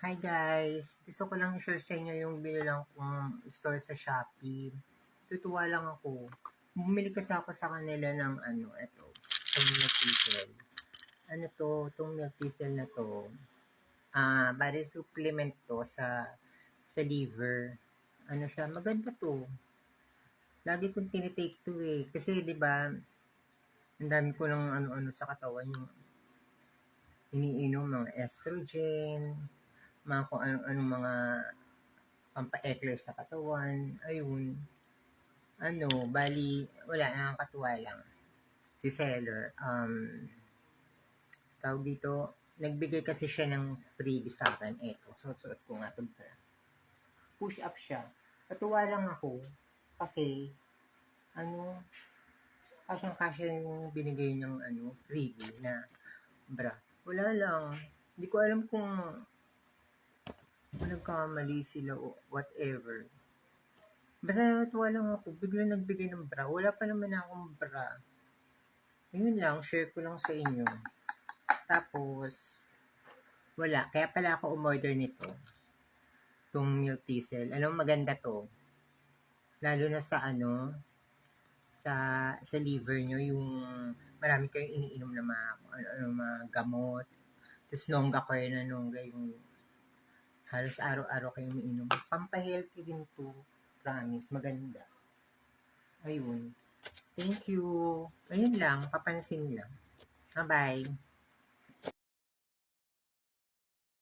Hi guys! Gusto ko lang i-share sa inyo yung binilang kong store sa Shopee. Tutuwa lang ako. Bumili kasi ako sa kanila ng itong milk thistle. Ano to, itong milk thistle na to, body supplement to sa liver. Ano siya, maganda to. Lagi kong tinitake to eh. Kasi di ba ang dami ko ng ano-ano sa katawan yung iniinom, mga estrogen, mga kung ano mga pampa-eclair sa katawan, ayun. Bali, wala, nakakatuwa lang. Si seller, tawag dito, nagbigay kasi siya ng freebie sa akin. Eto, suot-suot ko nga ito. Push up siya. Natuwa lang ako kasi, ano, kasyang-kasya yung binigay niyang freebie na bra. Wala lang. Hindi ko alam kung nagkamali sila o whatever. Basta natuwa lang ako, biglang nagbigay ng bra. Wala pa naman akong bra. Yun lang, share ko lang sa inyo. Tapos, wala. Kaya pala ako umorder nito. Itong milk thistle. Maganda to. Lalo na sa liver nyo, yung marami kayong iniinom na mga gamot. Tapos nongga kayo na nongga yung halos araw-araw kayong iniinom. Pampahealthy din to. Promise, maganda. Ayun. Thank you. Ayun lang, papansin lang. Bye-bye.